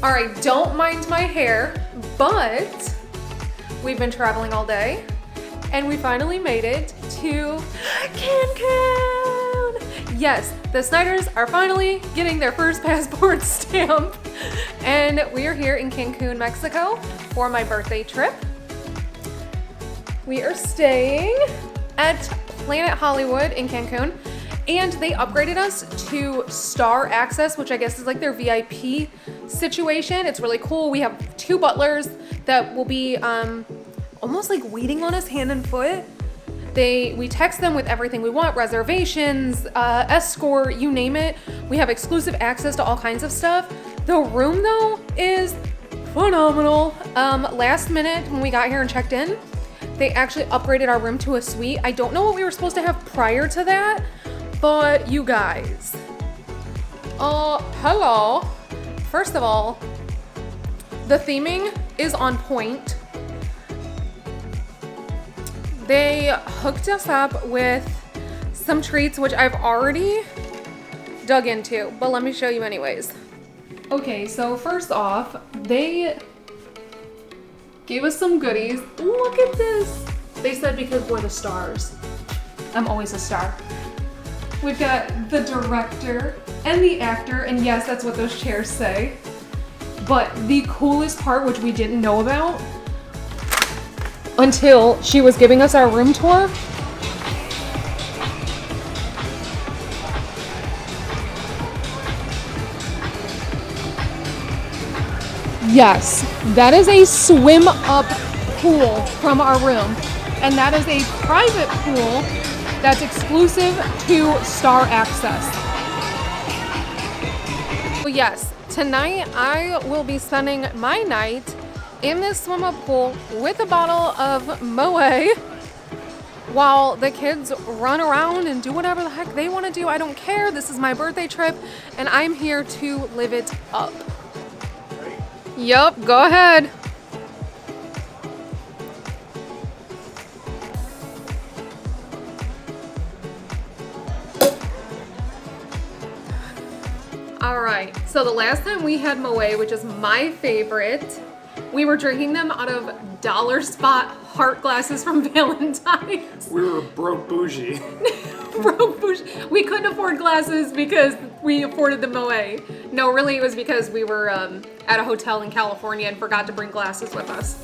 All right, don't mind my hair, but we've been traveling all day and we finally made it to Cancun. Yes, the Snyders are finally getting their first passport stamp and we are here in Cancun, Mexico for my birthday trip. We are staying at Planet Hollywood in Cancun and they upgraded us to Star Access, which I guess is like their VIP situation. It's really cool. We have 2 butlers that will be almost like waiting on us hand and foot. We text them with everything we want, reservations, escort, you name it. We have exclusive access to all kinds of stuff. The room though is phenomenal. Last minute when we got here and checked in, they actually upgraded our room to a suite. I don't know what we were supposed to have prior to that, but you guys, hello. First of all, the theming is on point. They hooked us up with some treats, which I've already dug into, but let me show you anyways. Okay, so first off, they gave us some goodies. Look at this. They said because we're the stars. I'm always a star. We've got the director and the actor, and yes, that's what those chairs say. But the coolest part, which we didn't know about until she was giving us our room tour, yes, that is a swim up pool from our room. And that is a private pool that's exclusive to Star Access. So yes, tonight I will be spending my night in this swim up pool with a bottle of Moet while the kids run around and do whatever the heck they want to do. I don't care. This is my birthday trip and I'm here to live it up. Yup, go ahead. All right, so the last time we had Moet, which is my favorite, we were drinking them out of dollar spot heart glasses from Valentine's. We were broke bougie. Broke bougie. We couldn't afford glasses because we afforded the Moet. No, really it was because we were at a hotel in California and forgot to bring glasses with us.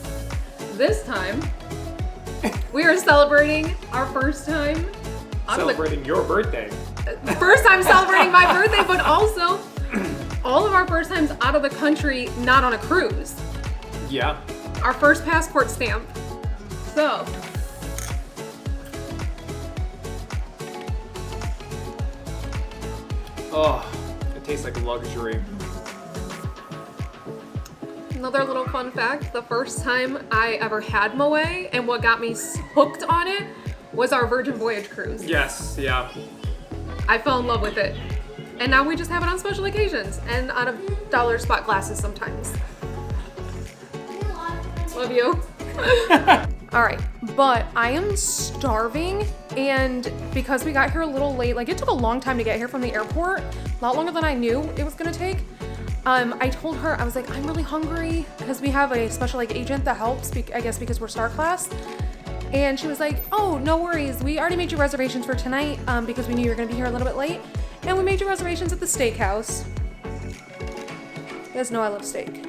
This time, we are celebrating our first time. Celebrating your birthday. First time celebrating my birthday, but also all of our first times out of the country, not on a cruise. Yeah. Our first passport stamp. So. Oh, it tastes like luxury. Another little fun fact, the first time I ever had Moet and what got me hooked on it was our Virgin Voyage cruise. Yes, yeah. I fell in love with it. And now we just have it on special occasions and out of dollar spot glasses sometimes. Love you. All right, but I am starving and because we got here a little late, like it took a long time to get here from the airport, a lot longer than I knew it was gonna take. I told her, I was like, I'm really hungry because we have a special like agent that helps, I guess because we're Star Class. And she was like, oh, no worries. We already made you reservations for tonight because we knew you were gonna be here a little bit late. And we made you reservations at the steakhouse. You guys know I love steak.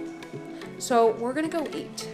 So we're gonna go eat.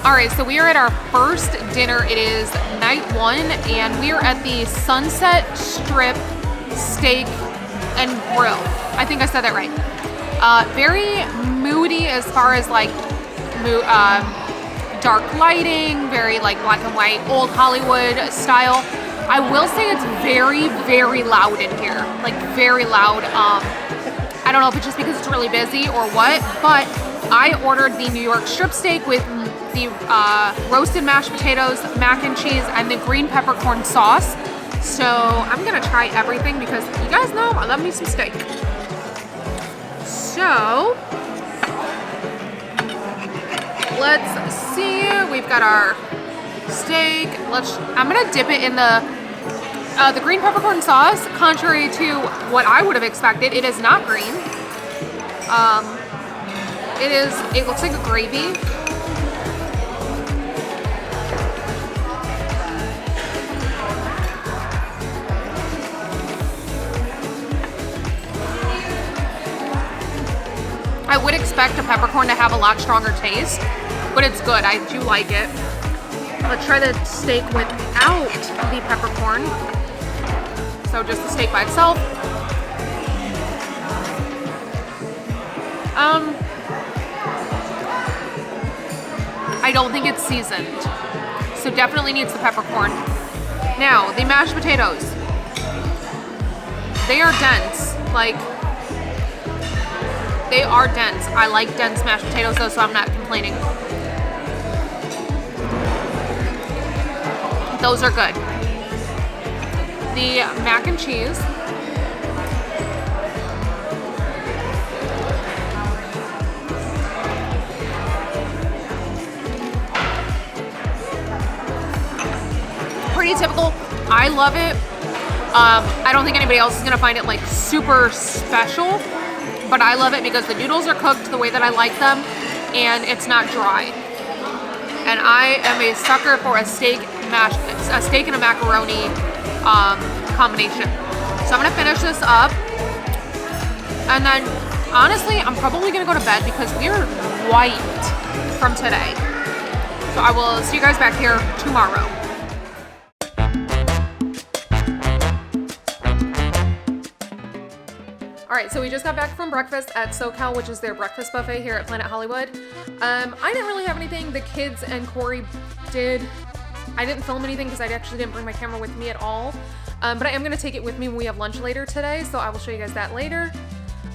All right, so we are at our first dinner. It is night 1, and we are at the Sunset Strip Steak and Grill. I think I said that right. Very moody as far as like dark lighting, very like black and white, old Hollywood style. I will say it's very, very loud in here, like very loud. I don't know if it's just because it's really busy or what, but I ordered the New York strip steak with the roasted mashed potatoes, mac and cheese, and the green peppercorn sauce. So I'm gonna try everything because you guys know I love me some steak. So let's see, we've got our steak. I'm gonna dip it in the green peppercorn sauce. Contrary to what I would have expected, it is not green. It looks like a gravy. I would expect a peppercorn to have a lot stronger taste, but it's good. I do like it. Let's try the steak without the peppercorn. So just the steak by itself. I don't think it's seasoned, so definitely needs the peppercorn. Now, the mashed potatoes. They are dense, they are dense. I like dense mashed potatoes though, so I'm not complaining. Those are good. The mac and cheese. Pretty typical. I love it. I don't think anybody else is gonna find it like super special, but I love it because the noodles are cooked the way that I like them and it's not dry. And I am a sucker for a steak and a macaroni combination. So I'm gonna finish this up, and then honestly, I'm probably gonna go to bed because we are wiped from today. So I will see you guys back here tomorrow. All right, so we just got back from breakfast at SoCal, which is their breakfast buffet here at Planet Hollywood. I didn't really have anything. The kids and Corey did. I didn't film anything because I actually didn't bring my camera with me at all. But I am gonna take it with me when we have lunch later today, so I will show you guys that later.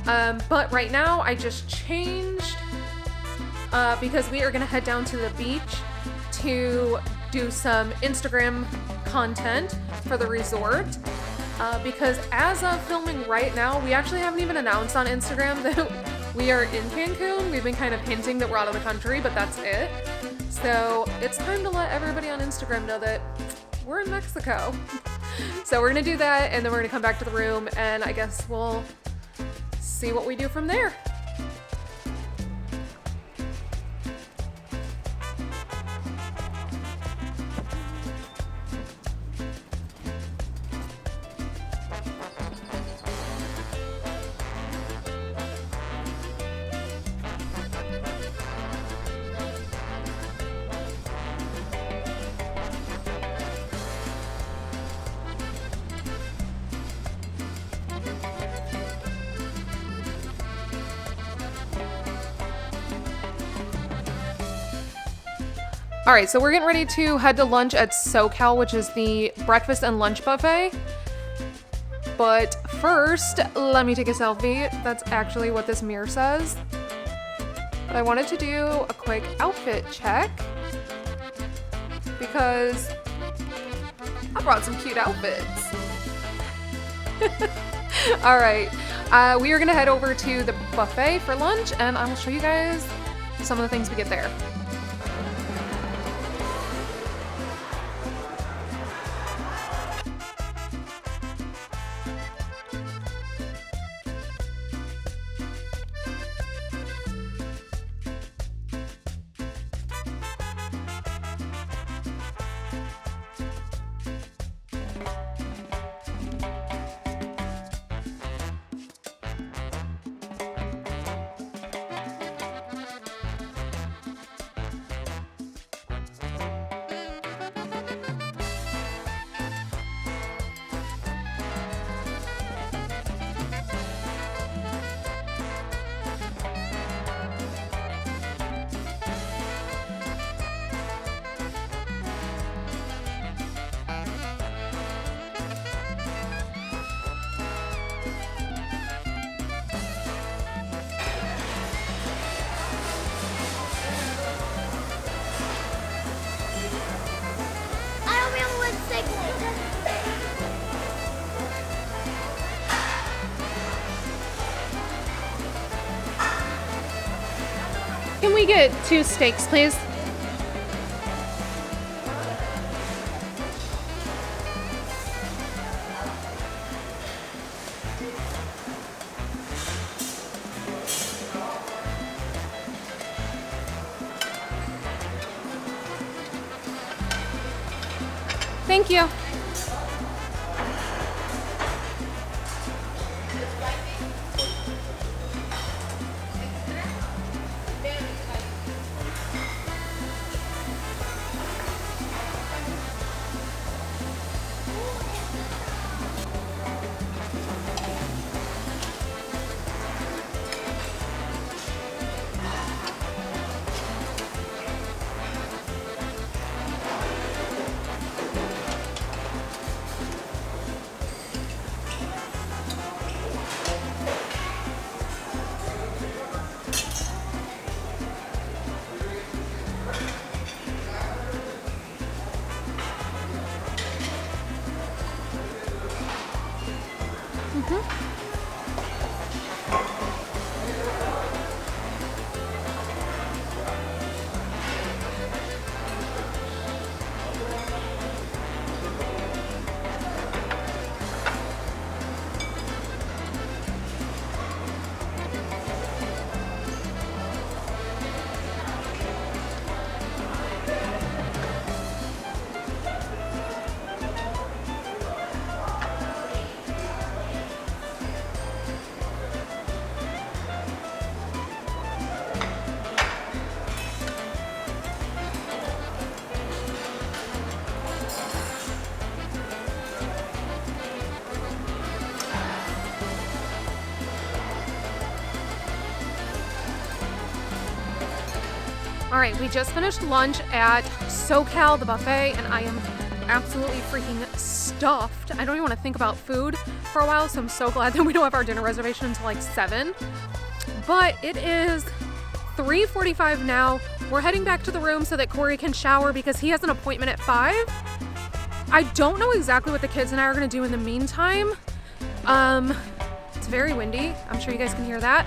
But right now, I just changed because we are gonna head down to the beach to do some Instagram content for the resort. Because as of filming right now, we actually haven't even announced on Instagram that we are in Cancun. We've been kind of hinting that we're out of the country, but that's it. So it's time to let everybody on Instagram know that we're in Mexico. So we're gonna do that, and then we're gonna come back to the room, and I guess we'll see what we do from there. All right, so we're getting ready to head to lunch at SoCal, which is the breakfast and lunch buffet. But first, let me take a selfie. That's actually what this mirror says. But I wanted to do a quick outfit check because I brought some cute outfits. All right, we are gonna head over to the buffet for lunch, and I will show you guys some of the things we get there. we get 2 steaks, please? Thank you. All right, we just finished lunch at SoCal, the buffet, and I am absolutely freaking stuffed. I don't even want to think about food for a while, so I'm so glad that we don't have our dinner reservation until like 7. But it is 3:45 now. We're heading back to the room so that Corey can shower because he has an appointment at 5. I don't know exactly what the kids and I are going to do in the meantime. It's very windy. I'm sure you guys can hear that.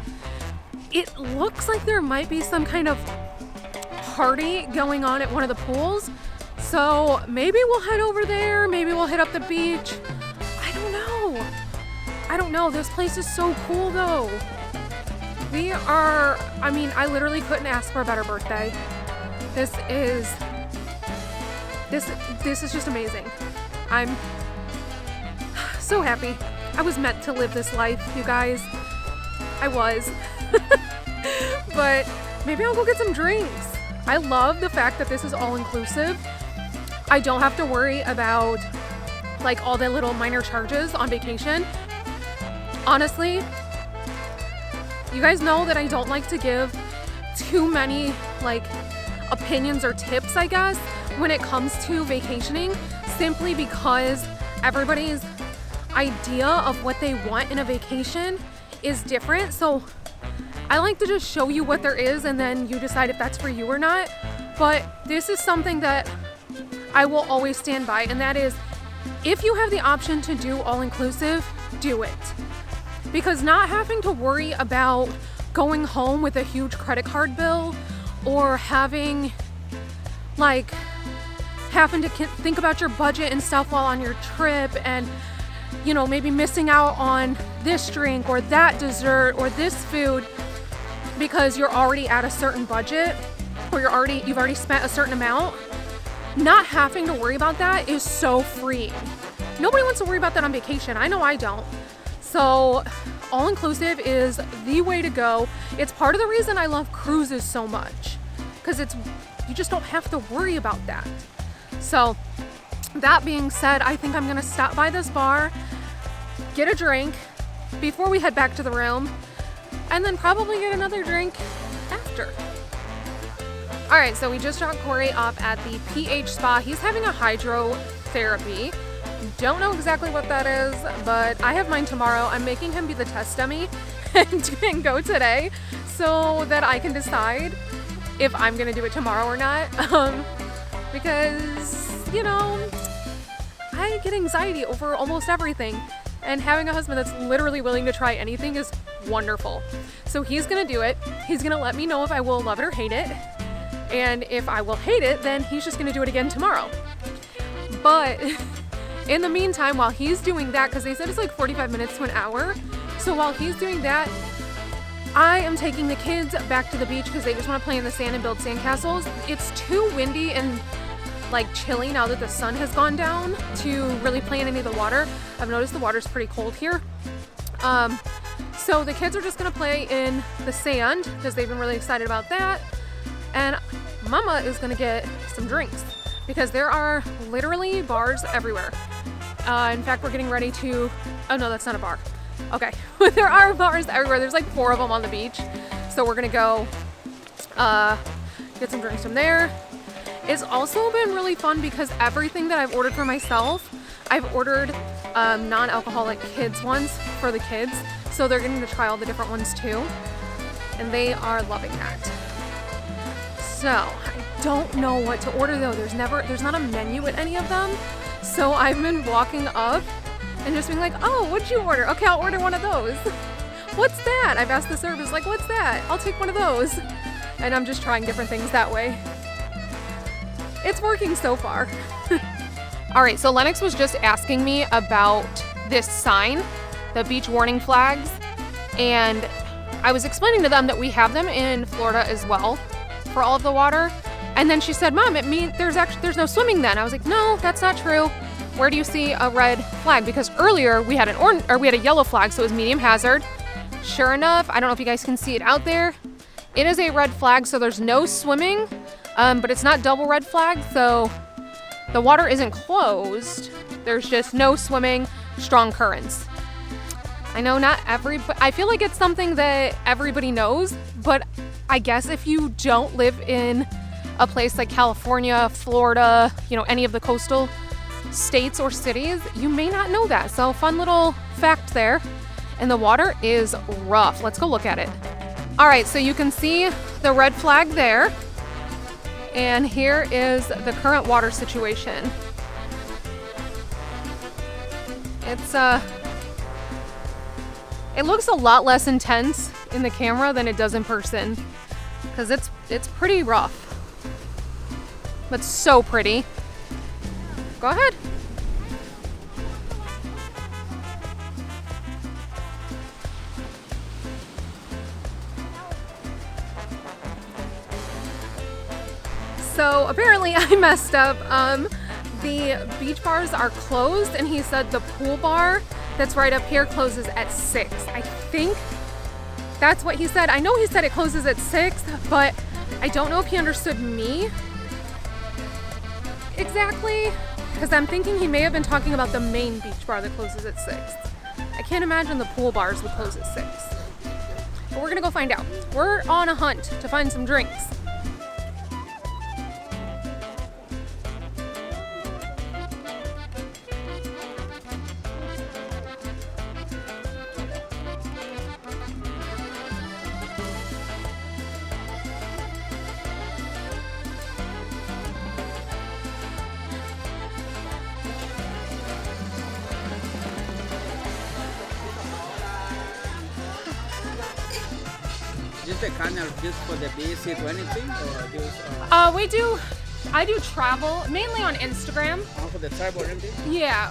It looks like there might be some kind of party going on at one of the pools. So maybe we'll head over there. Maybe we'll hit up the beach. I don't know. This place is so cool though. I literally couldn't ask for a better birthday. This is just amazing. I'm so happy. I was meant to live this life, you guys. I was. But maybe I'll go get some drinks. I love the fact that this is all inclusive. I don't have to worry about like all the little minor charges on vacation. Honestly, you guys know that I don't like to give too many like opinions or tips, I guess, when it comes to vacationing, simply because everybody's idea of what they want in a vacation is different. So I like to just show you what there is and then you decide if that's for you or not. But this is something that I will always stand by, and that is if you have the option to do all-inclusive, do it. Because not having to worry about going home with a huge credit card bill or having to think about your budget and stuff while on your trip, and maybe missing out on this drink or that dessert or this food because you're already at a certain budget or you've already spent a certain amount. Not having to worry about that is so freeing. Nobody wants to worry about that on vacation. I know I don't. So all-inclusive is the way to go. It's part of the reason I love cruises so much, because you just don't have to worry about that. So that being said, I think I'm gonna stop by this bar, get a drink before we head back to the room, and then probably get another drink after. All right, so we just dropped Corey off at the pH spa. He's having a hydrotherapy. Don't know exactly what that is, but I have mine tomorrow. I'm making him be the test dummy and go today so that I can decide if I'm gonna do it tomorrow or not. Because, I get anxiety over almost everything. And having a husband that's literally willing to try anything is wonderful. So he's gonna do it. He's gonna let me know if I will love it or hate it. And if I will hate it, then he's just gonna do it again tomorrow. But in the meantime, while he's doing that, because they said it's like 45 minutes to an hour. So while he's doing that, I am taking the kids back to the beach because they just want to play in the sand and build sandcastles. It's too windy and like chilly now that the sun has gone down to really play in any of the water. I've noticed the water's pretty cold here. So the kids are just gonna play in the sand because they've been really excited about that. And Mama is gonna get some drinks because there are literally bars everywhere. In fact, we're getting ready to, oh no, that's not a bar. Okay, there are bars everywhere. There's like 4 of them on the beach. So we're gonna go get some drinks from there. It's also been really fun because everything that I've ordered for myself, I've ordered non-alcoholic kids ones for the kids. So they're getting to try all the different ones too. And they are loving that. So I don't know what to order though. There's not a menu at any of them. So I've been walking up and just being like, oh, what'd you order? Okay, I'll order one of those. What's that? I've asked the servers, like, what's that? I'll take one of those. And I'm just trying different things that way. It's working so far. All right, so Lennox was just asking me about this sign, the beach warning flags. And I was explaining to them that we have them in Florida as well for all of the water. And then she said, Mom, it means there's no swimming then. I was like, no, that's not true. Where do you see a red flag? Because earlier we had a yellow flag, so it was medium hazard. Sure enough, I don't know if you guys can see it out there. It is a red flag, so there's no swimming, but it's not double red flag, so the water isn't closed. There's just no swimming, strong currents. I know not everybody, I feel like it's something that everybody knows, but I guess if you don't live in a place like California, Florida, any of the coastal states or cities, you may not know that. So fun little fact there. And the water is rough. Let's go look at it. All right, so you can see the red flag there. And here is the current water situation. It looks a lot less intense in the camera than it does in person because it's pretty rough. But so pretty. Go ahead. So apparently I messed up. The beach bars are closed and he said the pool bar that's right up here closes at 6. I think that's what he said. I know he said it closes at 6, but I don't know if he understood me exactly, because I'm thinking he may have been talking about the main beach bar that closes at 6. I can't imagine the pool bars would close at 6. But we're gonna go find out. We're on a hunt to find some drinks. Just a kind of just for the basic or anything, or just I do travel mainly on Instagram. for the type or anything? Yeah,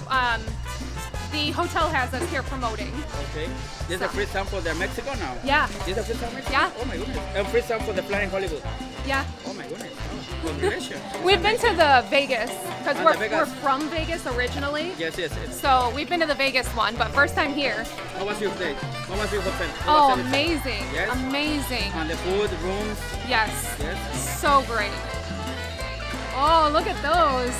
the hotel has us here promoting. Okay. There's a free sample for Mexico now? Yeah. There's a free sample Mexico? Yeah. Oh my goodness. And free sample for the Planet Hollywood? Yeah. Oh my goodness. Oh, congratulations. We've been to the Vegas because Ah, we're the Vegas. from Vegas originally. Yes. So we've been to the Vegas one, but first time here. How was your day? How was your hotel? Oh, amazing. Yes? Amazing. And the food, rooms? Yes. Yes. So great. Oh, look at those.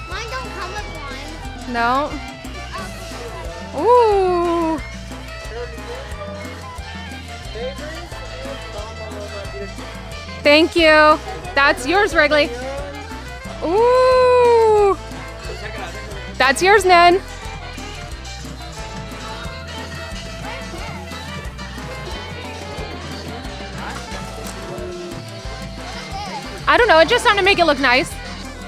Mine don't come with one. No. Ooh. Thank you. That's yours, Wrigley. Ooh. That's yours, Ned. I don't know, it just something to make it look nice.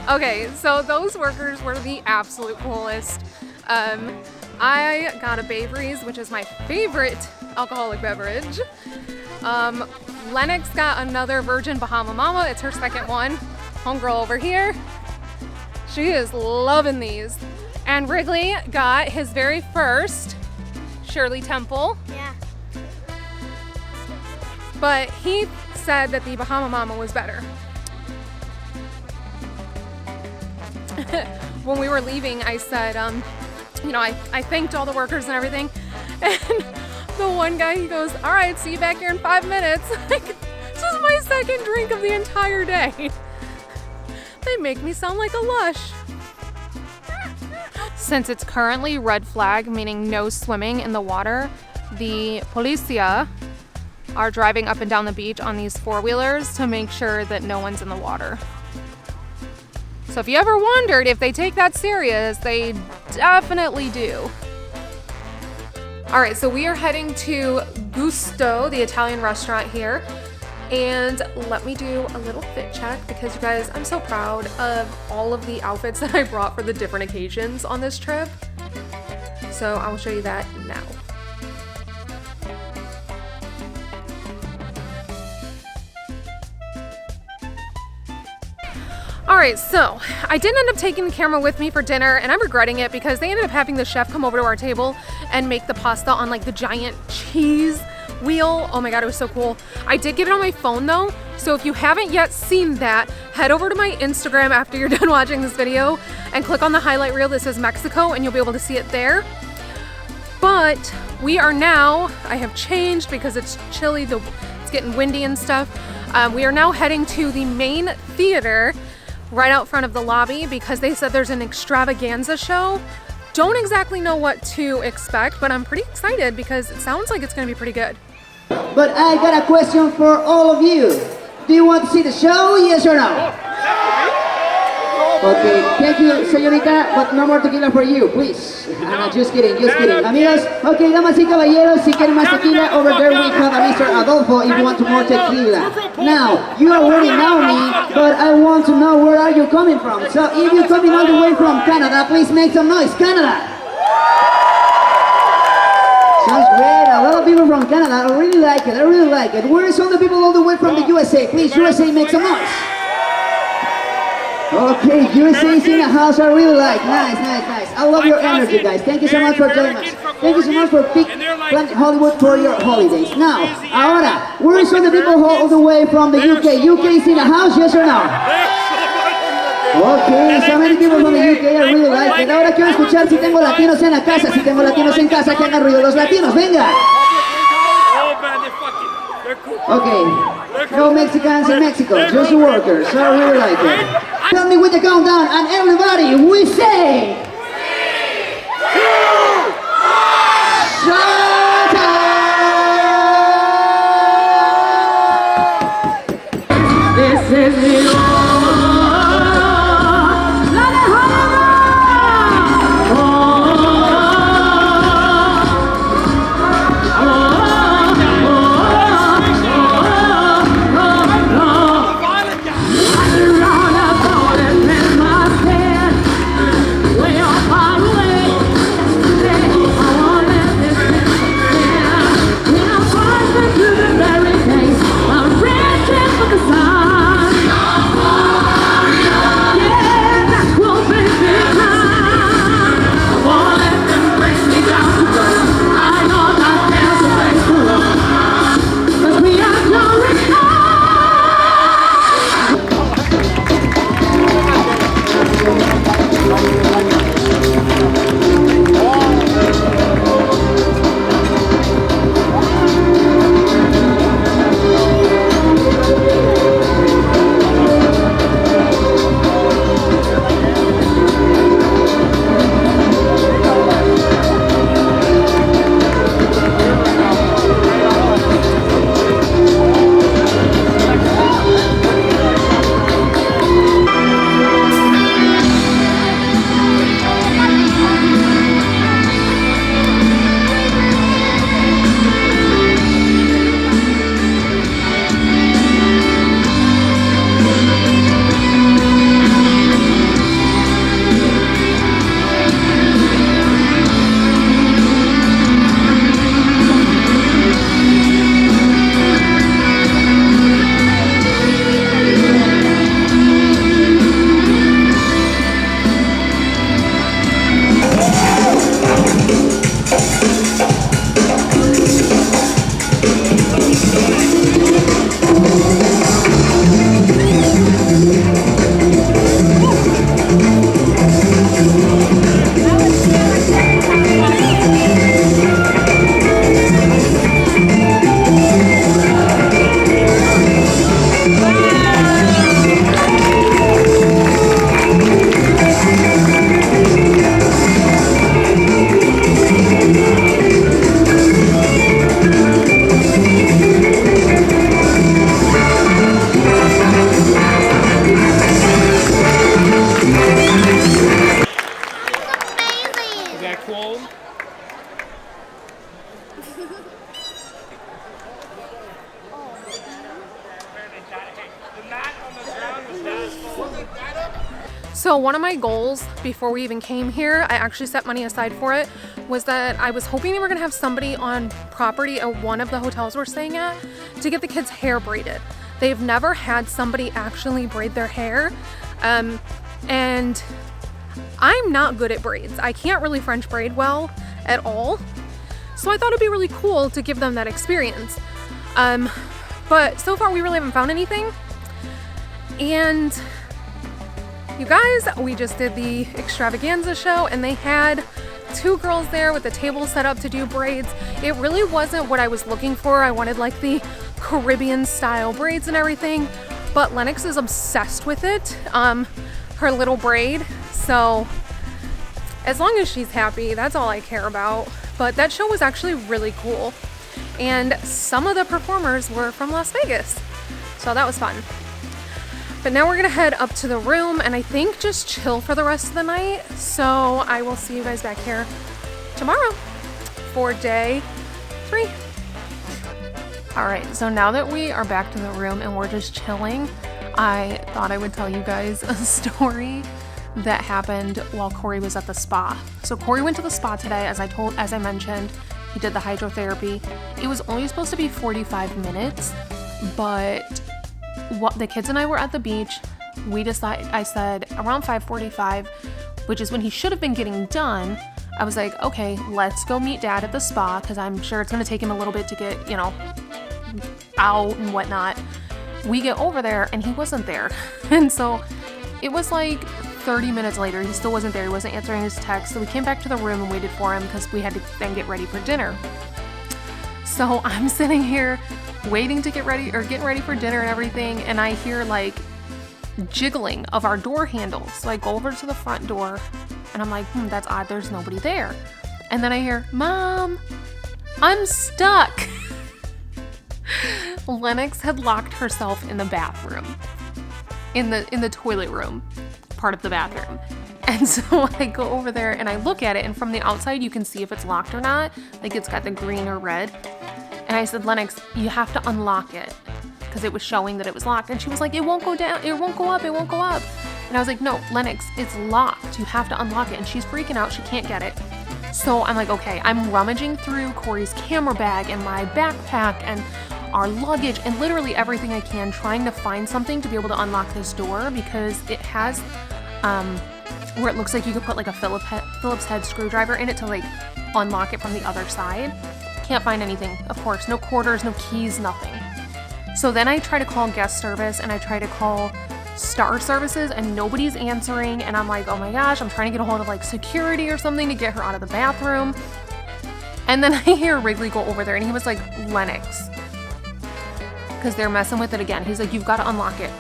Okay, so those workers were the absolute coolest. I got a Bay Breeze, which is my favorite alcoholic beverage. Lennox got another Virgin Bahama Mama. It's her second one. Homegirl over here. She is loving these. And Wrigley got his very first Shirley Temple. Yeah. But he said that the Bahama Mama was better. When we were leaving, I said, you know, I thanked all the workers and everything. And the one guy, he goes, all right, see you back here in 5 minutes. Like, this is my second drink of the entire day. They make me sound like a lush. Since it's currently red flag, meaning no swimming in the water, the policia are driving up and down the beach on these four-wheelers to make sure that no one's in the water. So if you ever wondered if they take that serious, they definitely do. All right, so we are heading to Gusto, the Italian restaurant here. And let me do a little fit check because you guys, I'm so proud of all of the outfits that I brought for the different occasions on this trip. So I will show you that now. All right, so I didn't end up taking the camera with me for dinner, and I'm regretting it because they ended up having the chef come over to our table and make the pasta on like the giant cheese wheel. Oh my God, it was so cool. I did get it on my phone though, so if you haven't yet seen that, head over to my Instagram after you're done watching this video and click on the highlight reel that says Mexico and you'll be able to see it there. But we are now, I have changed because it's chilly, it's getting windy and stuff. We are now heading to the main theater right out front of the lobby because they said there's an extravaganza show. Don't exactly know what to expect, but I'm pretty excited because it sounds like it's gonna be pretty good. But I got a question for all of you. Do you want to see the show, yes or no? Okay, thank you, señorita, but no more tequila for you, please. Just kidding, just kidding. Amigos, okay, damas y caballeros, si quieren más tequila, over there we have a Mr. Adolfo if you want more tequila. Now, you already know me, but I want to know where are you coming from. So if you're coming all the way from Canada, please make some noise. Canada! Sounds great. A lot of people from Canada. I really like it. I really like it. Where is all the people all the way from the USA? Please, USA, make some noise. Okay, USA is in the house. I really like. Nice, nice, nice. I love your energy, guys. Thank you so much for joining us. Thank you so much for picking Planet Hollywood for your holidays. Now, ahora, where is all the people all the way from the UK? UK is in the house, yes or no? Okay, so many people from the UK, I really like it. Ahora quiero escuchar si tengo latinos en la casa, si tengo latinos en casa, que hagan ruido los latinos, venga. Okay, no Mexicans in Mexico, just the workers, so I really like it. Tell me with the countdown, and everybody, we say... 3, 2, 1, shut up! This is the Well, So one of my goals before we even came here, I actually set money aside for it, was that I was hoping they were gonna have somebody on property at one of the hotels we're staying at to get the kids' hair braided. They've never had somebody actually braid their hair. And I'm not good at braids. I can't really French braid well at all. So I thought it'd be really cool to give them that experience. But so far we really haven't found anything. And you guys, we just did the extravaganza show and they had 2 girls there with a table set up to do braids. It really wasn't what I was looking for. I wanted like the Caribbean style braids and everything, but Lennox is obsessed with it, her little braid. So as long as she's happy, that's all I care about. But that show was actually really cool. And some of the performers were from Las Vegas. So that was fun. But now we're gonna head up to the room and I think just chill for the rest of the night. So I will see you guys back here tomorrow for day 3. All right, so now that we are back to the room and we're just chilling, I thought I would tell you guys a story that happened while Corey was at the spa. So Corey went to the spa today, as I mentioned. He did the hydrotherapy. It was only supposed to be 45 minutes, but the kids and I were at the beach. I said around 5:45, which is when he should have been getting done. I was like, okay, let's go meet Dad at the spa, because I'm sure it's gonna take him a little bit to get, out and whatnot. We get over there and he wasn't there. And so it was like 30 minutes later, he still wasn't there. He wasn't answering his text. So we came back to the room and waited for him because we had to then get ready for dinner. So I'm sitting here waiting to getting ready for dinner and everything. And I hear like jiggling of our door handles. So I go over to the front door and I'm like, that's odd. There's nobody there. And then I hear, Mom, I'm stuck. Lennox had locked herself in the bathroom, in the toilet room part of the bathroom. And so I go over there and I look at it, and from the outside you can see if it's locked or not. Like it's got the green or red. And I said, Lennox, you have to unlock it, because it was showing that it was locked. And she was like, it won't go down, it won't go up, it won't go up. And I was like, no, Lennox, it's locked. You have to unlock it. And she's freaking out. She can't get it. So I'm like, okay, I'm rummaging through Corey's camera bag and my backpack and our luggage and literally everything I can, trying to find something to be able to unlock this door, because it has where it looks like you could put like a Phillips head screwdriver in it to like unlock it from the other side. Can't find anything, of course. No quarters, no keys, nothing. So then I try to call guest service and I try to call Star Services and nobody's answering. And I'm like, oh my gosh, I'm trying to get a hold of like security or something to get her out of the bathroom. And then I hear Wrigley go over there and he was like, Lennox, because they're messing with it again. He's like, you've got to unlock it.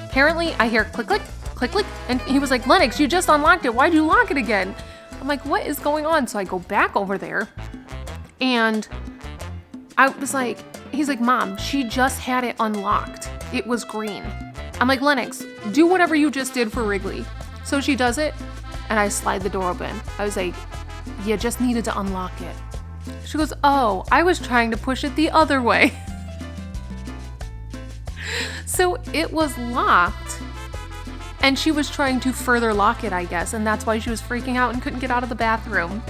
Apparently I hear click, click, click, click. And he was like, Lennox, you just unlocked it. Why'd you lock it again? I'm like, what is going on? So I go back over there and I was like, he's like, Mom, she just had it unlocked. It was green. I'm like, Lennox, do whatever you just did for Wrigley. So she does it and I slide the door open. I was like, you just needed to unlock it. She goes, oh, I was trying to push it the other way. So it was locked and she was trying to further lock it, I guess. And that's why she was freaking out and couldn't get out of the bathroom.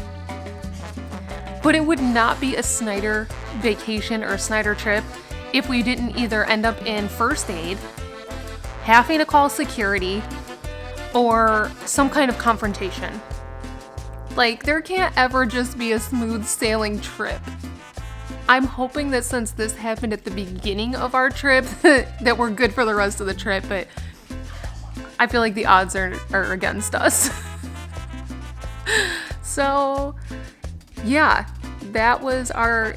But it would not be a Snyder vacation or a Snyder trip if we didn't either end up in first aid, having to call security, or some kind of confrontation. Like, there can't ever just be a smooth sailing trip. I'm hoping that since this happened at the beginning of our trip, that we're good for the rest of the trip, but I feel like the odds are against us. So, yeah, that was our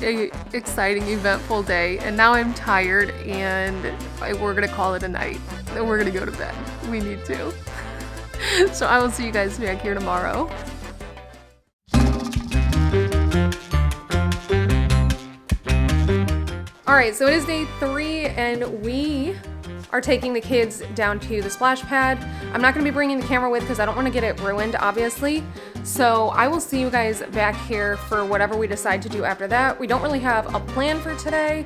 exciting, eventful day, and now I'm tired, and we're gonna call it a night. And we're gonna go to bed. We need to. So I will see you guys back here tomorrow. Alright, so it is day 3 and we are taking the kids down to the splash pad. I'm not going to be bringing the camera with because I don't want to get it ruined, obviously. So I will see you guys back here for whatever we decide to do after that. We don't really have a plan for today.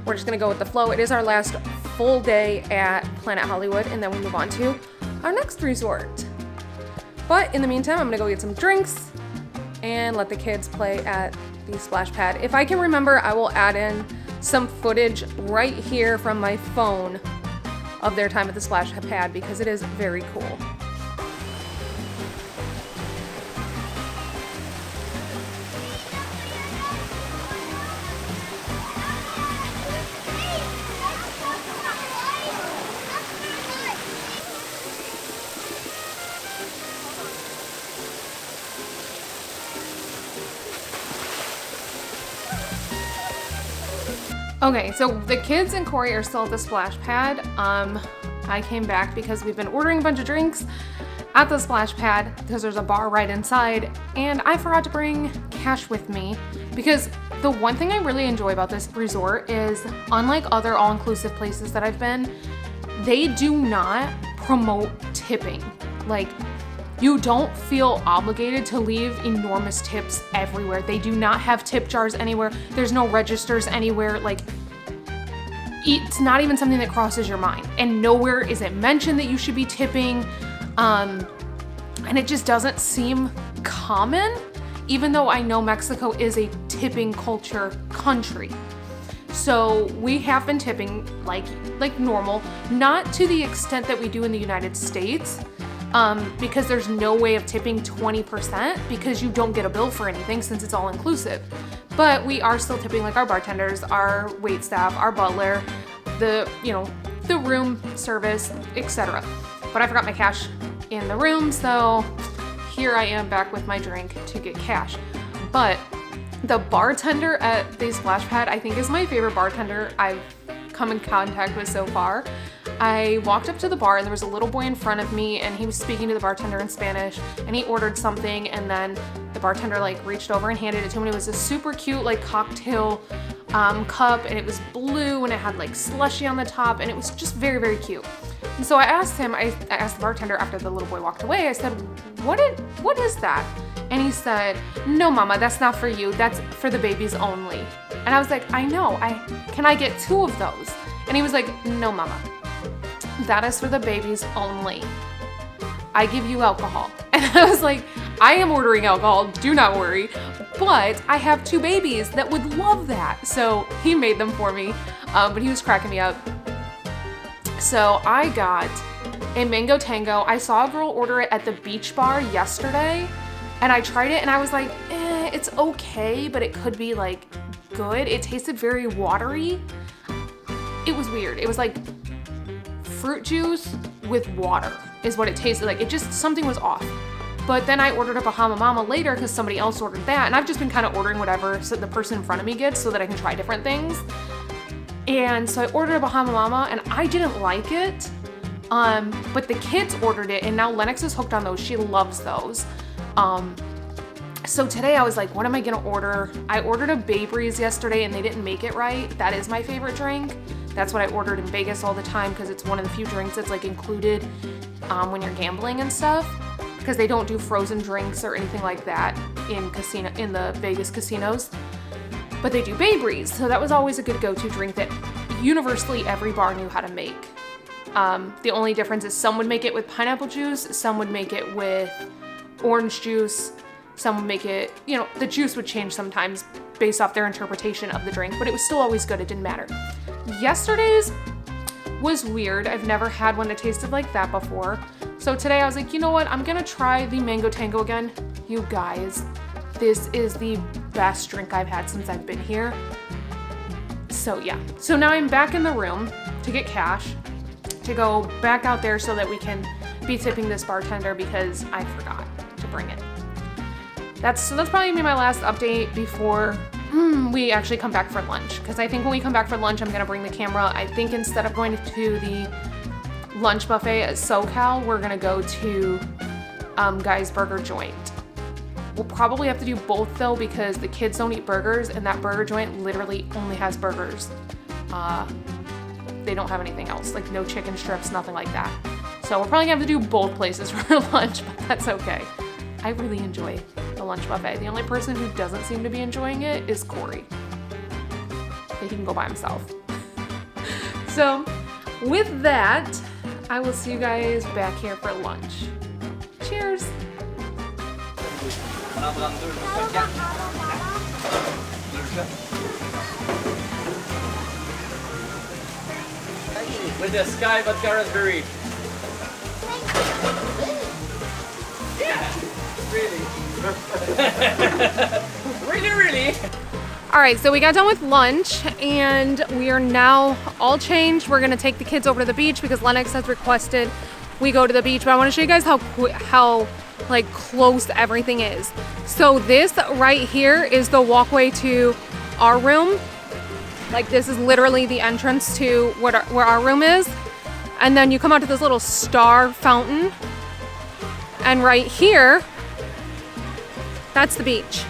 We're just going to go with the flow. It is our last full day at Planet Hollywood, and then we move on to our next resort. But in the meantime, I'm gonna go get some drinks and let the kids play at the splash pad. If I can remember, I will add in some footage right here from my phone of their time at the splash pad because it is very cool. Okay, so the kids and Corey are still at the splash pad. I came back because we've been ordering a bunch of drinks at the splash pad because there's a bar right inside, and I forgot to bring cash with me because the one thing I really enjoy about this resort is, unlike other all-inclusive places that I've been, they do not promote tipping. Like, you don't feel obligated to leave enormous tips everywhere. They do not have tip jars anywhere. There's no registers anywhere. Like, it's not even something that crosses your mind. And nowhere is it mentioned that you should be tipping. And it just doesn't seem common, even though I know Mexico is a tipping culture country. So we have been tipping like normal, not to the extent that we do in the United States. Because there's no way of tipping 20% because you don't get a bill for anything since it's all inclusive. But we are still tipping like our bartenders, our wait staff, our butler, the room service, etc. But I forgot my cash in the room, so here I am back with my drink to get cash. But the bartender at the splash pad, I think, is my favorite bartender I've come in contact with so far. I walked up to the bar and there was a little boy in front of me and he was speaking to the bartender in Spanish and he ordered something, and then the bartender like reached over and handed it to him, and it was a super cute like cocktail cup, and it was blue and it had like slushy on the top, and it was just very, very cute. And so I asked the bartender after the little boy walked away, I said, what is that? And he said, no mama, that's not for you, that's for the babies only. And I was like, I know, can I get 2 of those? And he was like, no mama, that is for the babies only. I give you alcohol. And I was like, I am ordering alcohol, do not worry, but I have 2 babies that would love that. So he made them for me, but he was cracking me up. So I got a mango tango. I saw a girl order it at the beach bar yesterday, and I tried it and I was like, it's okay, but it could be like good. It tasted very watery. It was weird. It was like fruit juice with water is what it tasted like. It just, something was off. But then I ordered a Bahama Mama later because somebody else ordered that, and I've just been kind of ordering whatever so the person in front of me gets so that I can try different things. And so I ordered a Bahama Mama and I didn't like it, but the kids ordered it and now Lennox is hooked on those. She loves those. So today I was like, what am I gonna order? I ordered a Bay Breeze yesterday and they didn't make it right. That is my favorite drink. That's what I ordered in Vegas all the time because it's one of the few drinks that's like included when you're gambling and stuff, because they don't do frozen drinks or anything like that in the Vegas casinos, but they do Bay Breeze. So that was always a good go-to drink that universally every bar knew how to make. The only difference is some would make it with pineapple juice, some would make it with orange juice, some would make it, the juice would change sometimes based off their interpretation of the drink, but it was still always good. It didn't matter. Yesterday's was weird. I've never had one that tasted like that before. So today I was like, you know what? I'm gonna try the Mango Tango again. You guys, this is the best drink I've had since I've been here. So yeah. So now I'm back in the room to get cash, to go back out there so that we can be tipping this bartender because I forgot to bring it. That's probably gonna be my last update before we actually come back for lunch, because I think when we come back for lunch I'm gonna bring the camera. I think instead of going to the lunch buffet at SoCal, we're gonna go to Guy's Burger Joint. We'll probably have to do both though, because the kids don't eat burgers and that burger joint literally only has burgers. They don't have anything else, like no chicken strips, nothing like that. So we're probably gonna have to do both places for lunch, but that's okay. I really enjoy the lunch buffet. The only person who doesn't seem to be enjoying it is Corey. But he can go by himself. So with that, I will see you guys back here for lunch. Cheers. With the sky but raspberry. Yeah, really. really. All right, so we got done with lunch and we are now all changed. We're gonna take the kids over to the beach because Lennox has requested we go to the beach, but I wanna show you guys how like close everything is. So this right here is the walkway to our room. Like this is literally the entrance to where our room is. And then you come out to this little star fountain. And right here, that's the beach.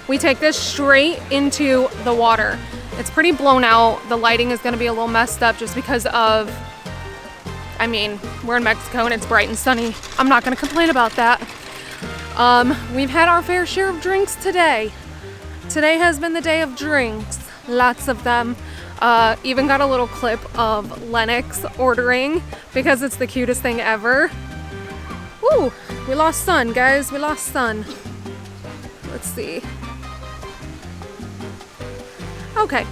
We take this straight into the water. It's pretty blown out. The lighting is gonna be a little messed up just because of, I mean, we're in Mexico and it's bright and sunny. I'm not gonna complain about that. We've had our fair share of drinks today. Today has been the day of drinks. Lots of them. Even got a little clip of Lennox ordering because it's the cutest thing ever. Woo! We lost sun, guys. We lost sun. Let's see. Okay.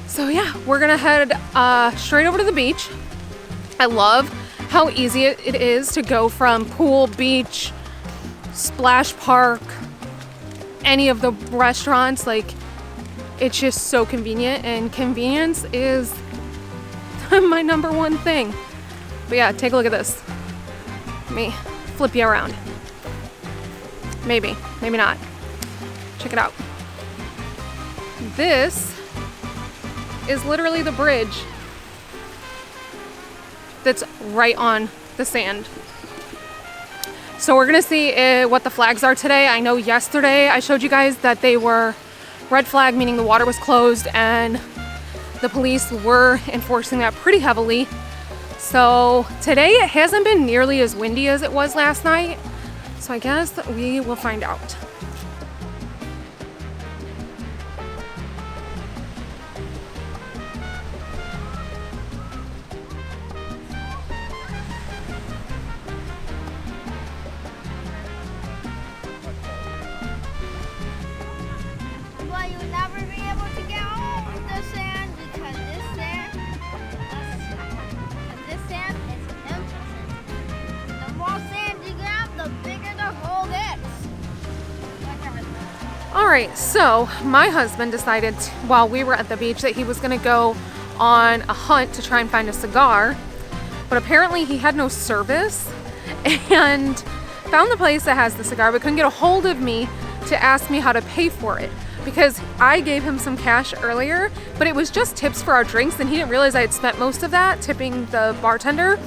So yeah, we're gonna head straight over to the beach. I love how easy it is to go from pool, beach, splash park, any of the restaurants. Like, it's just so convenient, and convenience is my number one thing. But yeah, take a look at this. Let me flip you around. Maybe not. Check it out. This is literally the bridge that's right on the sand. So we're gonna see what the flags are today. I know yesterday I showed you guys that they were red flag, meaning the water was closed, and the police were enforcing that pretty heavily. So today it hasn't been nearly as windy as it was last night. So I guess we will find out. Well, you'll never be able to get home with the sand because this sand is empty. The more sand you grab, the bigger the hole gets. All right, so my husband decided while we were at the beach that he was gonna go on a hunt to try and find a cigar, but apparently he had no service and found the place that has the cigar, but couldn't get a hold of me to ask me how to pay for it because I gave him some cash earlier, but it was just tips for our drinks and he didn't realize I had spent most of that tipping the bartender.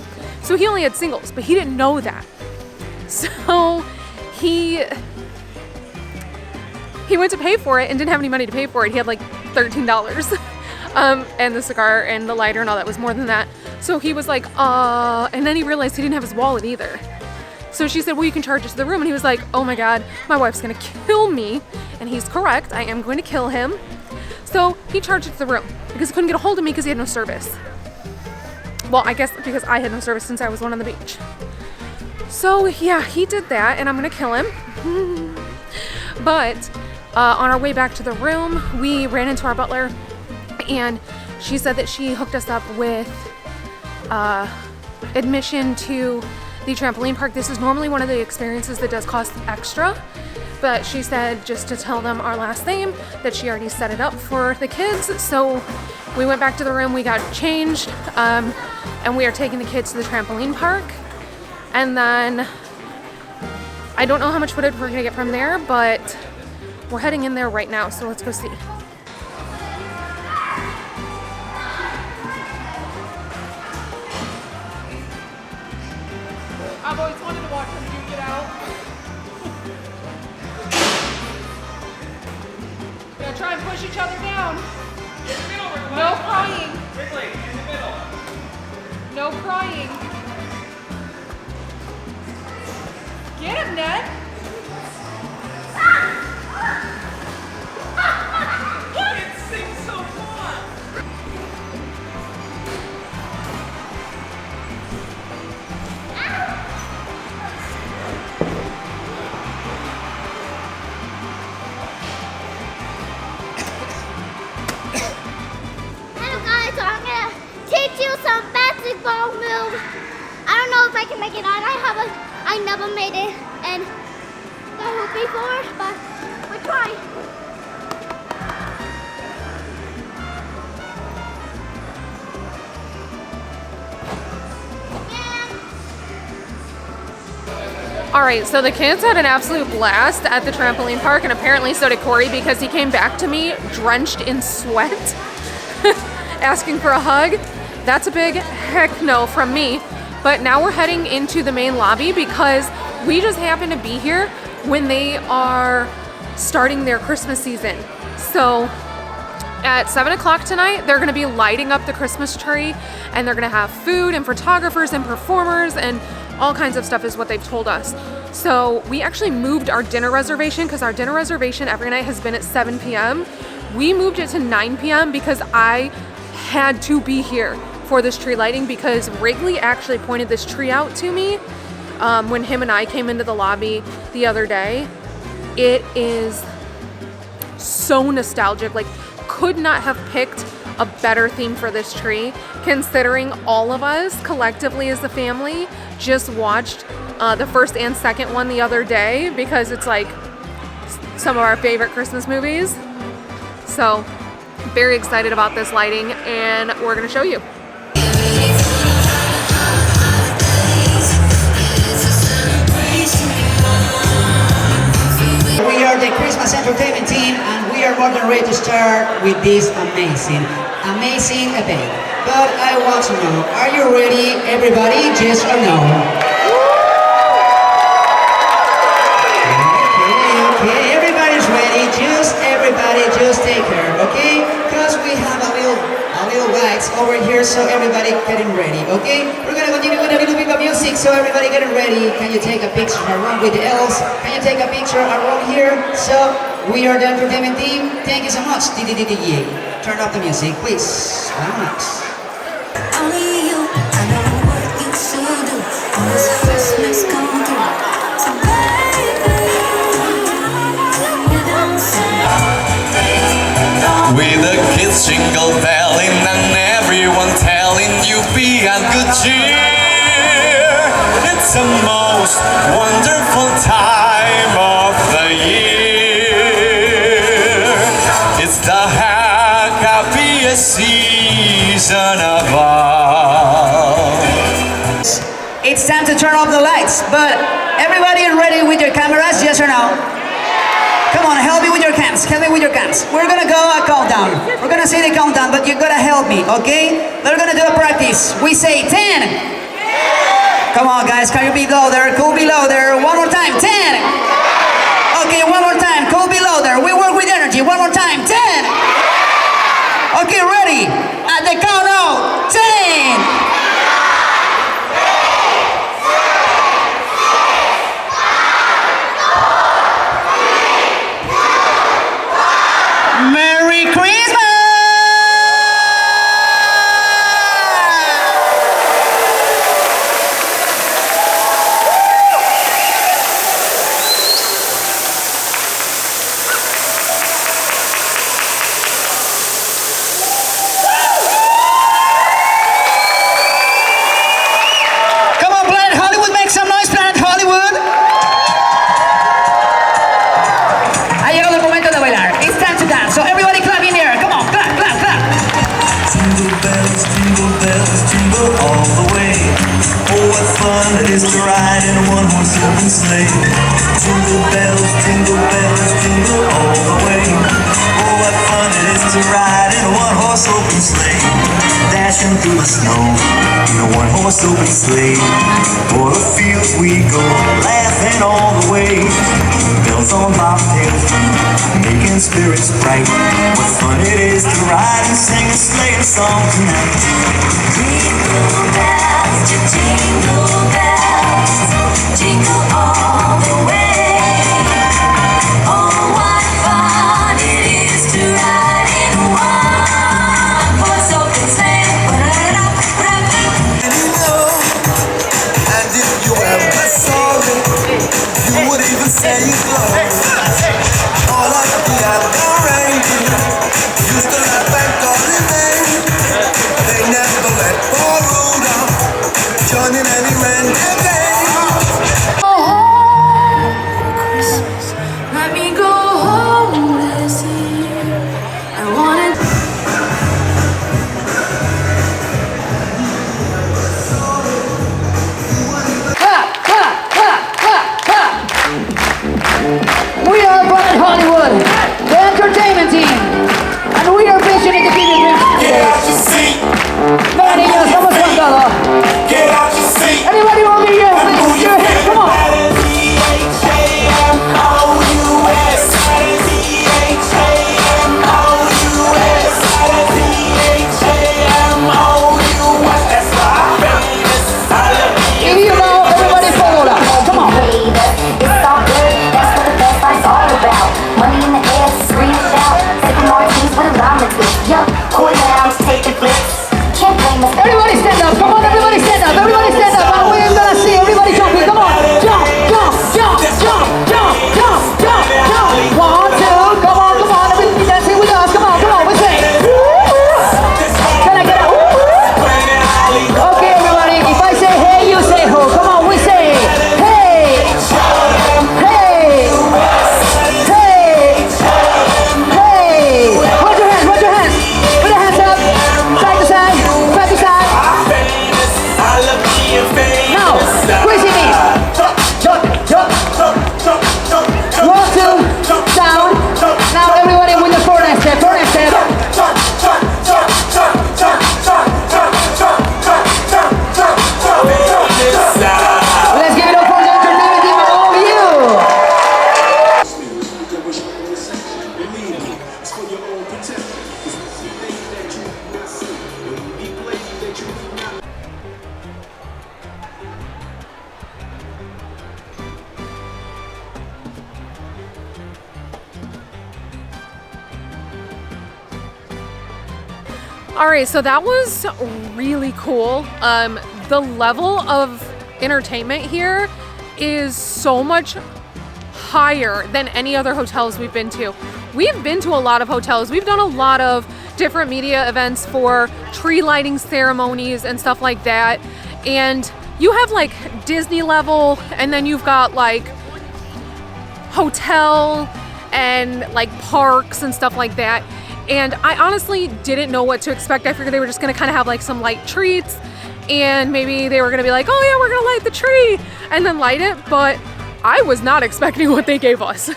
So he only had singles, but he didn't know that. So he went to pay for it and didn't have any money to pay for it. He had like $13. And the cigar and the lighter and all that was more than that. So he was like, and then he realized he didn't have his wallet either. So she said, well, you can charge it to the room. And he was like, oh my God, my wife's gonna kill me. And he's correct, I am going to kill him. So he charged it to the room because he couldn't get a hold of me because he had no service. Well, I guess because I had no service since I was one on the beach. So yeah, he did that and I'm gonna kill him. But on our way back to the room, we ran into our butler and she said that she hooked us up with admission to the trampoline park. This is normally one of the experiences that does cost extra, but she said just to tell them our last name that she already set it up for the kids. So we went back to the room, we got changed, and we are taking the kids to the trampoline park. And then I don't know how much footage we're gonna get from there, but we're heading in there right now, so let's go see. I've always wanted to watch them duke it out. Gonna try and push each other down. No crying. Quickly, in the middle. No crying. Get him, Ned. ball move. I don't know if I can make it on. I never made it and the hoop before, but we're trying. All right, so the kids had an absolute blast at the trampoline park, and apparently so did Corey, because he came back to me drenched in sweat, asking for a hug. That's a big heck no from me. But now we're heading into the main lobby because we just happen to be here when they are starting their Christmas season. So at 7 o'clock tonight, they're gonna be lighting up the Christmas tree, and they're gonna have food and photographers and performers and all kinds of stuff is what they've told us. So we actually moved our dinner reservation, because our dinner reservation every night has been at 7 p.m. We moved it to 9 p.m. because I had to be here for this tree lighting, because Wrigley actually pointed this tree out to me when him and I came into the lobby the other day. It is so nostalgic. Like, could not have picked a better theme for this tree, considering all of us collectively as a family just watched the first and second one the other day, because it's like some of our favorite Christmas movies. So very excited about this lighting, and we're gonna show you. We are the Christmas entertainment team, and we are more than ready to start with this amazing event. But I want to know, are you ready, everybody? Yes or no? Okay, everybody's ready. Everybody just take care, okay? Because we have a little lights over here, so everybody getting ready, okay? We're gonna continue with a little bit of music, so everybody getting ready. Can you take a picture around with the elves? Can you take a picture around here? So we are the entertainment team. Thank you so much. Turn off the music, please. Relax. Only you, I know what you should do. On this Christmas come through. So baby, you don't say. With the kids jingle belling and everyone telling you be a good cheer. It's the most wonderful time of the year. It's the happiest season of all. It's time to turn off the lights, but everybody ready with your cameras, yes or no? Come on, help me with your cams, help me with your cams. We're gonna go a countdown. We're gonna say the countdown, but you gotta help me, okay? We're gonna do a practice. We say 10. Come on guys, can you be louder? Cool, be louder. One more time, 10. Okay, one more time, cool, be louder. We work with energy, one more time, 10. Okay, ready? At the count out, 10. Merry Christmas! Come on, Planet Hollywood, make some noise, Planet Hollywood! Ha llegado el momento de bailar. It's time to dance. So everybody clap in here. Come on, clap, clap, clap. Jingle bells, jingle all the way. Oh, what fun it is to ride in a one-horse open sleigh. Jingle bells, jingle all the way. Oh, what fun it is to ride in a one-horse open sleigh. Dashing through the snow in a one-horse open sleigh. O'er the fields we go, laughing all the way. Bells on bobtail, making spirits bright. What fun it is to ride and sing a sleighing song tonight. Jingle bells, jingle bells, jingle all the way. Oh, what fun it is to ride in one horse open sleigh. And if you ever saw it, you would even say it's love. All of the other reindeer used to laugh and call his name. They never any rainy day. Let me go home this year. I wanna. We are Planet Hollywood, the entertainment team, and we are passionate to give you dreams Get out your seat, Venga, niños, vamos con todo. get out your seat. Anybody want me here? Please, your hands, come on. If you know, everybody follow that. Come on. It's all good, that's what the best life's all about. Money in the air, scream it out. Sipping martinis with a lime twist. Yup, cool down, taking flicks. Can't blame us. Everybody stand up. Come on, everybody stand up. Everybody stand up. And we're gonna see everybody jumping. Come on. Jump, jump, jump, jump, jump, jump, jump, jump. 1, 2. Come on, come on. Everybody dancing with us. Come on, come on. We say. Can I get a Okay, everybody. If I say hey, you say ho. Come on, we say hey. Hey. Hey. Hey. Raise your hands, raise your hands. Put your hands up. Side to side, side to side. Now, crazy knees. Jump, jump. 1, 2, down. Now everybody with the foreneck step, foreneck step. Let's give it up for the entertainment team and all of you. All right, so that was really cool. The level of entertainment here is so much higher than any other hotels we've been to. We've been to a lot of hotels. We've done a lot of different media events for tree lighting ceremonies and stuff like that. And you have like Disney level, and then you've got like hotel and like parks and stuff like that. And I honestly didn't know what to expect. I figured they were just gonna kind of have like some light treats, and maybe they were gonna be like, oh yeah, we're gonna light the tree and then light it, but I was not expecting what they gave us.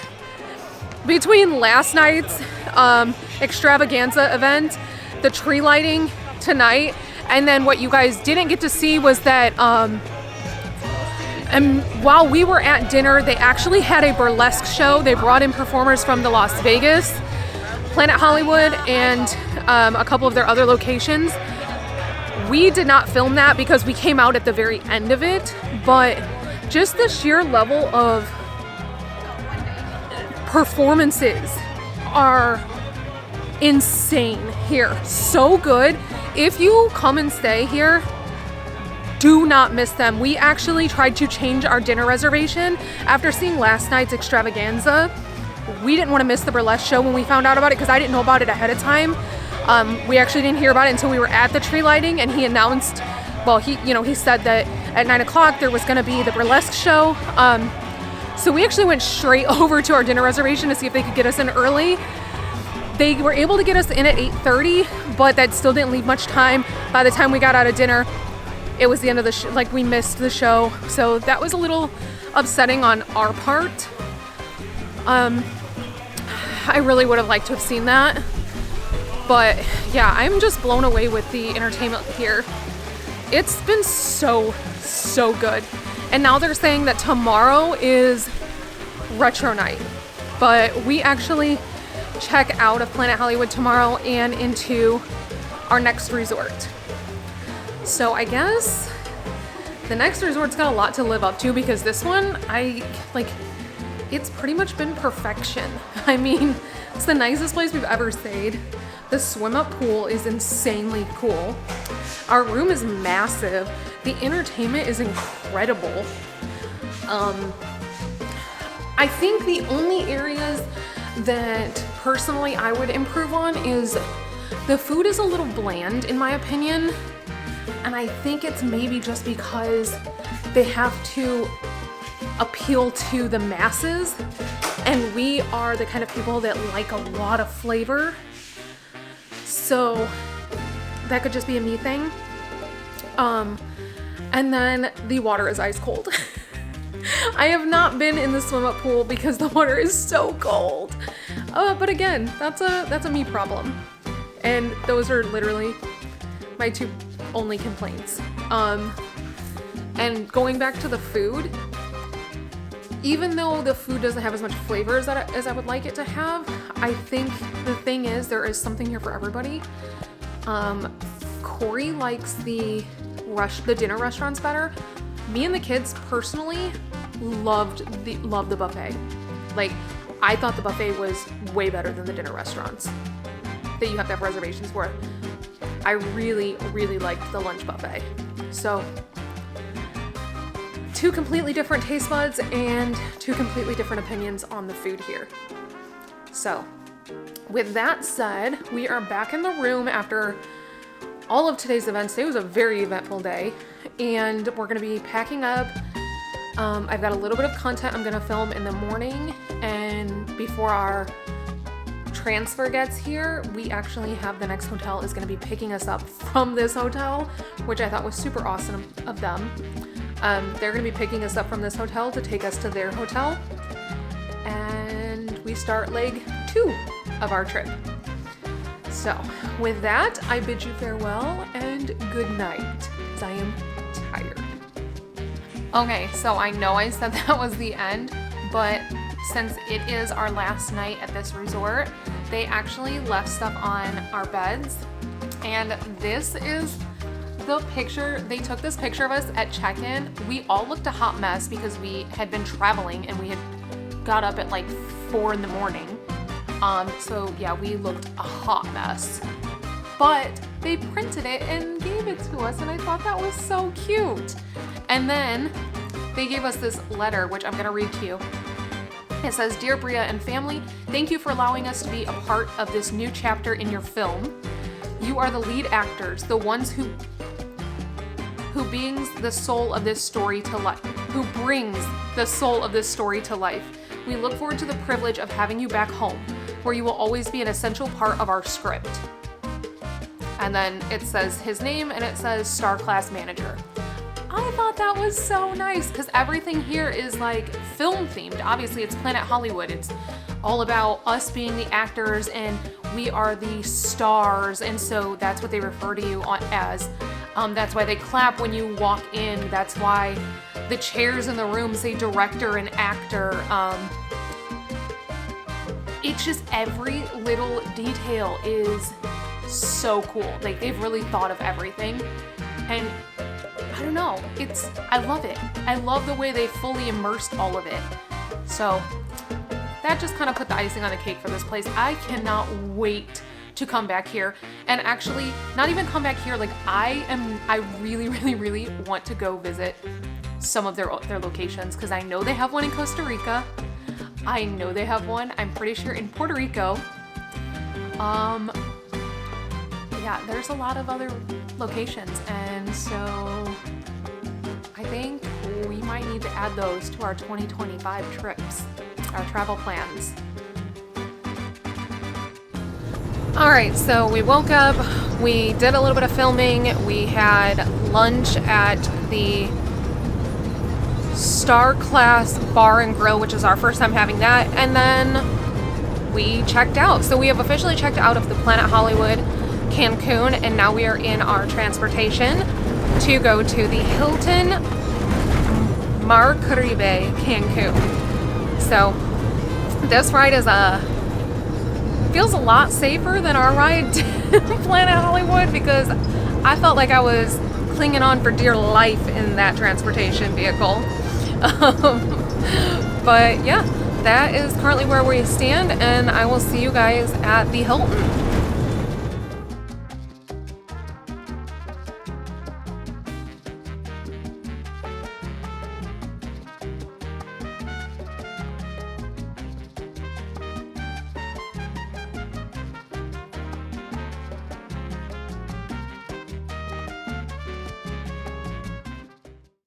Between last night's extravaganza event, the tree lighting tonight, and then what you guys didn't get to see was that and while we were at dinner, they actually had a burlesque show. They brought in performers from the Las Vegas, Planet Hollywood, and a couple of their other locations. We did not film that because we came out at the very end of it, but just the sheer level of performances are insane here. So good. If you come and stay here, do not miss them. We actually tried to change our dinner reservation after seeing last night's extravaganza. We didn't want to miss the burlesque show when we found out about it because I didn't know about it ahead of time. We actually didn't hear about it until we were at the tree lighting, and he announced, well, he said that at 9 o'clock there was going to be the burlesque show. So we actually went straight over to our dinner reservation to see if they could get us in early. They were able to get us in at 8:30, but that still didn't leave much time. By the time we got out of dinner, it was the end of the we missed the show. So that was a little upsetting on our part. I really would have liked to have seen that. But yeah, I'm just blown away with the entertainment here. It's been so good. And now they're saying that tomorrow is retro night. But we actually check out of Planet Hollywood tomorrow and into our next resort. So I guess the next resort's got a lot to live up to, because this one, it's pretty much been perfection. I mean, it's the nicest place we've ever stayed. The swim-up pool is insanely cool. Our room is massive. The entertainment is incredible. I think the only areas that personally I would improve on is the food is a little bland in my opinion. And I think it's maybe just because they have to appeal to the masses, and we are the kind of people that like a lot of flavor. So that could just be a me thing. And then the water is ice cold. I have not been in the swim up pool because the water is so cold. But again, that's a me problem. And those are literally my two only complaints. And going back to the food, even though the food doesn't have as much flavor as I would like it to have, I think the thing is there is something here for everybody. Corey likes the dinner restaurants better. Me and the kids personally loved the buffet. Like, I thought the buffet was way better than the dinner restaurants that you have to have reservations for. I really, really liked the lunch buffet. So, two completely different taste buds and two completely different opinions on the food here. So, with that said, we are back in the room after all of today's events. Today was a very eventful day, and we're going to be packing up. I've got a little bit of content I'm going to film in the morning, and before our transfer gets here, we actually have the next hotel is going to be picking us up from this hotel, which I thought was super awesome of them. They're going to be picking us up from this hotel to take us to their hotel, and we start leg 2 of our trip. So with that, I bid you farewell and good night, as I am tired. Okay, so I know I said that was the end, but since it is our last night at this resort, they actually left stuff on our beds, and this is the picture. They took this picture of us at check-in. We all looked a hot mess because we had been traveling and we had got up at like 4 in the morning. So yeah, we looked a hot mess, but they printed it and gave it to us, and I thought that was so cute. And then they gave us this letter, which I'm gonna read to you. It says, "Dear Bria and family, thank you for allowing us to be a part of this new chapter in your film. You are the lead actors, the ones who brings the soul of this story to life. We look forward to the privilege of having you back home, where you will always be an essential part of our script." And then it says his name, and it says Star Class Manager. I thought that was so nice because everything here is like film themed. Obviously, it's Planet Hollywood. It's all about us being the actors, and we are the stars, and so that's what they refer to you as. That's why they clap when you walk in. That's why the chairs in the room say director and actor. It's just every little detail is so cool. Like, they've really thought of everything, and I don't know, I love it. I love the way they fully immersed all of it. So that just kind of put the icing on the cake for this place. I cannot wait to come back here, and actually not even come back here, like I really, really, really want to go visit some of their locations, because I know they have one in Costa Rica. I know they have one, I'm pretty sure, in Puerto Rico. Yeah, there's a lot of other locations, and so I think we might need to add those to our 2025 trips, our travel plans. All right, so we woke up, we did a little bit of filming, we had lunch at the Star Class Bar and Grill, which is our first time having that, and then we checked out. So we have officially checked out of the Planet Hollywood Cancun, and now we are in our transportation to go to the Hilton Mar Caribe Cancun. So this ride feels a lot safer than our ride to Planet Hollywood, because I felt like I was clinging on for dear life in that transportation vehicle. But yeah, that is currently where we stand, and I will see you guys at the Hilton.